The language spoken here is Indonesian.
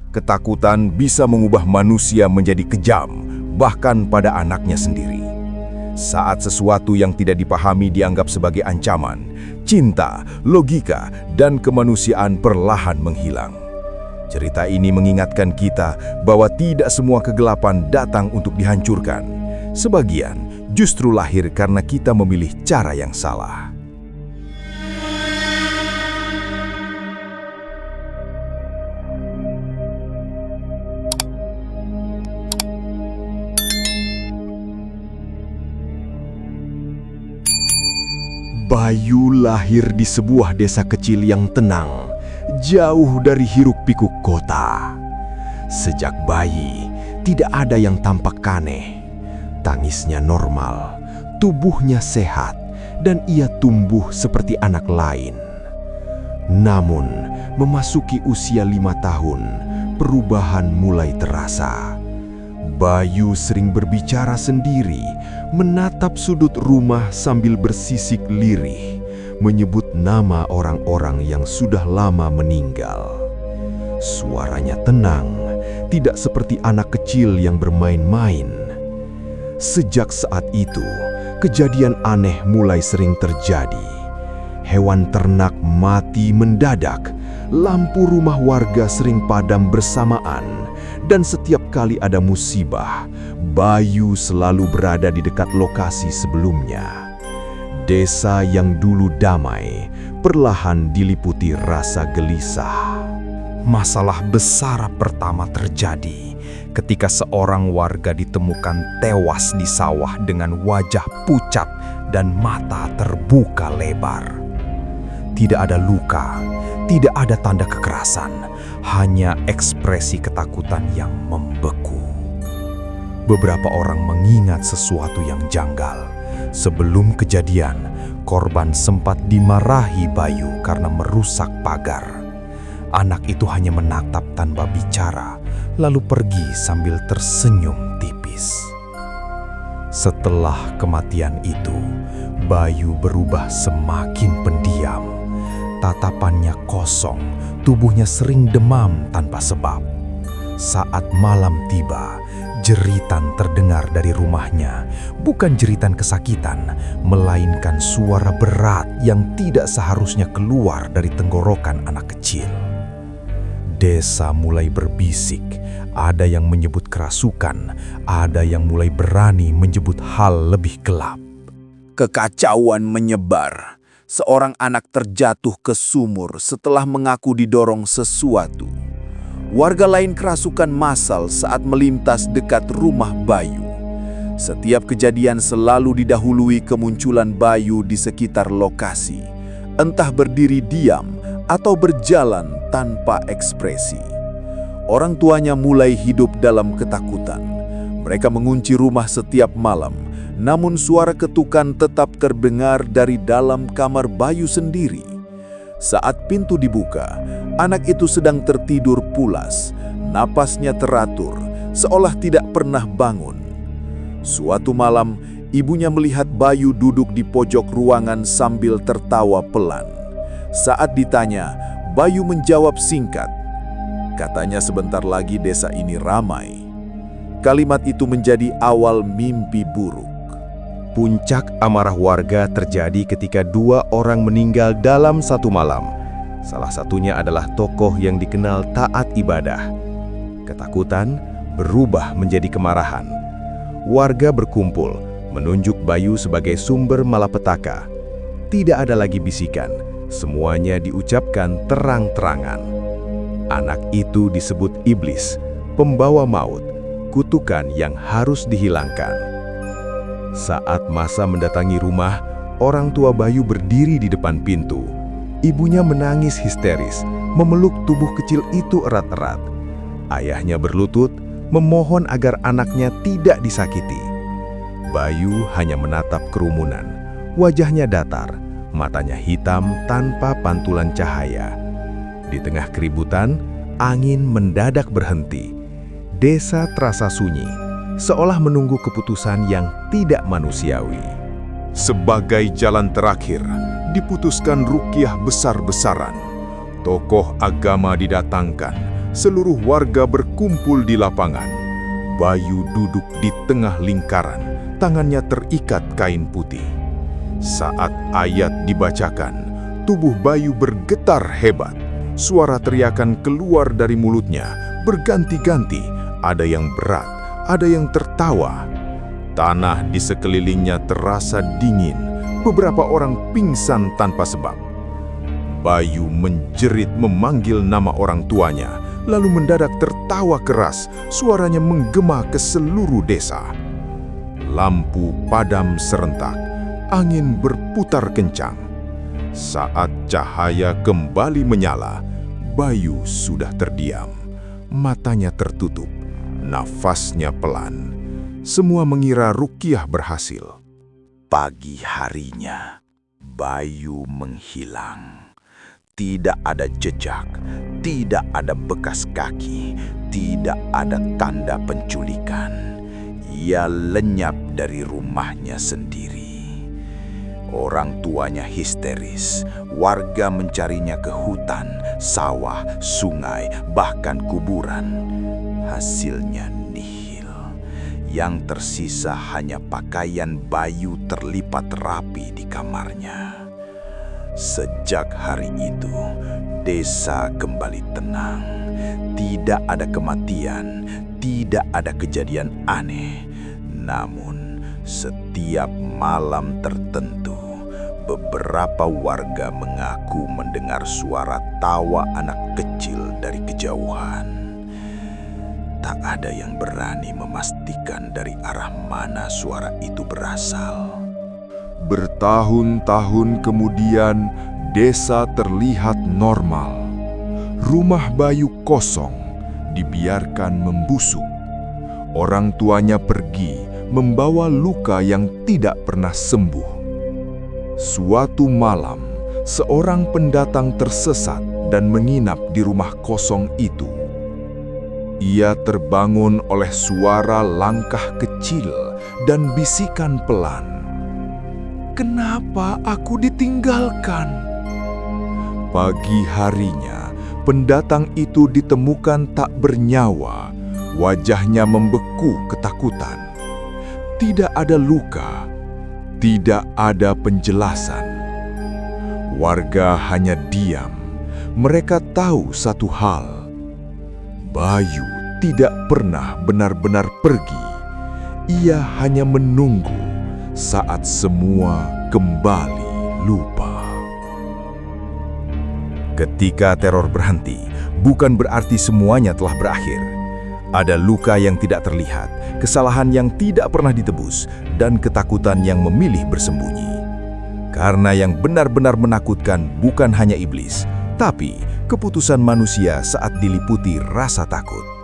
Ketakutan bisa mengubah manusia menjadi kejam, bahkan pada anaknya sendiri. Saat sesuatu yang tidak dipahami dianggap sebagai ancaman, cinta, logika, dan kemanusiaan perlahan menghilang. Cerita ini mengingatkan kita bahwa tidak semua kegelapan datang untuk dihancurkan. Sebagian justru lahir karena kita memilih cara yang salah. Bayu lahir di sebuah desa kecil yang tenang, jauh dari hiruk-pikuk kota. Sejak bayi, tidak ada yang tampak aneh. Tangisnya normal, tubuhnya sehat, dan ia tumbuh seperti anak lain. Namun, memasuki usia 5 tahun, perubahan mulai terasa. Bayu sering berbicara sendiri, menatap sudut rumah sambil bersisik lirih, menyebut nama orang-orang yang sudah lama meninggal. Suaranya tenang, tidak seperti anak kecil yang bermain-main. Sejak saat itu, kejadian aneh mulai sering terjadi. Hewan ternak mati mendadak, lampu rumah warga sering padam bersamaan, dan setiap kali ada musibah, Bayu selalu berada di dekat lokasi sebelumnya. Desa yang dulu damai perlahan diliputi rasa gelisah. Masalah besar pertama terjadi ketika seorang warga ditemukan tewas di sawah dengan wajah pucat dan mata terbuka lebar. Tidak ada luka, tidak ada tanda kekerasan, hanya ekspresi ketakutan yang membeku. Beberapa orang mengingat sesuatu yang janggal. Sebelum kejadian, korban sempat dimarahi Bayu karena merusak pagar. Anak itu hanya menatap tanpa bicara, lalu pergi sambil tersenyum tipis. Setelah kematian itu, Bayu berubah semakin pendiam. Tatapannya kosong, tubuhnya sering demam tanpa sebab. Saat malam tiba, jeritan terdengar dari rumahnya, bukan jeritan kesakitan, melainkan suara berat yang tidak seharusnya keluar dari tenggorokan anak kecil. Desa mulai berbisik, ada yang menyebut kerasukan, ada yang mulai berani menyebut hal lebih gelap. Kekacauan menyebar. Seorang anak terjatuh ke sumur setelah mengaku didorong sesuatu. Warga lain kerasukan massal saat melintas dekat rumah Bayu. Setiap kejadian selalu didahului kemunculan Bayu di sekitar lokasi, entah berdiri diam atau berjalan tanpa ekspresi. Orang tuanya mulai hidup dalam ketakutan. Mereka mengunci rumah setiap malam, namun suara ketukan tetap terdengar dari dalam kamar Bayu sendiri. Saat pintu dibuka, anak itu sedang tertidur pulas, napasnya teratur, seolah tidak pernah bangun. Suatu malam, ibunya melihat Bayu duduk di pojok ruangan sambil tertawa pelan. Saat ditanya, Bayu menjawab singkat. Katanya sebentar lagi desa ini ramai. Kalimat itu menjadi awal mimpi buruk. Puncak amarah warga terjadi ketika 2 orang meninggal dalam satu malam. Salah satunya adalah tokoh yang dikenal taat ibadah. Ketakutan berubah menjadi kemarahan. Warga berkumpul, menunjuk Bayu sebagai sumber malapetaka. Tidak ada lagi bisikan, semuanya diucapkan terang-terangan. Anak itu disebut iblis, pembawa maut, kutukan yang harus dihilangkan. Saat masa mendatangi rumah, orang tua Bayu berdiri di depan pintu. Ibunya menangis histeris, memeluk tubuh kecil itu erat-erat. Ayahnya berlutut, memohon agar anaknya tidak disakiti. Bayu hanya menatap kerumunan. Wajahnya datar, matanya hitam tanpa pantulan cahaya. Di tengah keributan, angin mendadak berhenti. Desa terasa sunyi, seolah menunggu keputusan yang tidak manusiawi. Sebagai jalan terakhir, diputuskan ruqyah besar-besaran. Tokoh agama didatangkan, seluruh warga berkumpul di lapangan. Bayu duduk di tengah lingkaran, tangannya terikat kain putih. Saat ayat dibacakan, tubuh Bayu bergetar hebat. Suara teriakan keluar dari mulutnya, berganti-ganti, ada yang berat, ada yang tertawa. Tanah di sekelilingnya terasa dingin, beberapa orang pingsan tanpa sebab. Bayu menjerit memanggil nama orang tuanya, lalu mendadak tertawa keras, suaranya menggema ke seluruh desa. Lampu padam serentak, angin berputar kencang. Saat cahaya kembali menyala, Bayu sudah terdiam, matanya tertutup, nafasnya pelan. Semua mengira Rukiah berhasil. Pagi harinya, Bayu menghilang. Tidak ada jejak, tidak ada bekas kaki, tidak ada tanda penculikan. Ia lenyap dari rumahnya sendiri. Orang tuanya histeris, warga mencarinya ke hutan, sawah, sungai, bahkan kuburan. Hasilnya nihil. Yang tersisa hanya pakaian Bayu terlipat rapi di kamarnya. Sejak hari itu, desa kembali tenang. Tidak ada kematian, tidak ada kejadian aneh. Namun, setiap malam tertentu, beberapa warga mengaku mendengar suara tawa anak kecil dari kejauhan. Tak ada yang berani memastikan dari arah mana suara itu berasal. Bertahun-tahun kemudian, desa terlihat normal. Rumah Bayu kosong, dibiarkan membusuk. Orang tuanya pergi, membawa luka yang tidak pernah sembuh. Suatu malam, seorang pendatang tersesat dan menginap di rumah kosong itu. Ia terbangun oleh suara langkah kecil dan bisikan pelan. "Kenapa aku ditinggalkan?" Pagi harinya, pendatang itu ditemukan tak bernyawa. Wajahnya membeku ketakutan. Tidak ada luka, tidak ada penjelasan. Warga hanya diam. Mereka tahu satu hal: Bayu tidak pernah benar-benar pergi. Ia hanya menunggu saat semua kembali lupa. Ketika teror berhenti, bukan berarti semuanya telah berakhir. Ada luka yang tidak terlihat, kesalahan yang tidak pernah ditebus, dan ketakutan yang memilih bersembunyi. Karena yang benar-benar menakutkan bukan hanya iblis, tapi keputusan manusia saat diliputi rasa takut.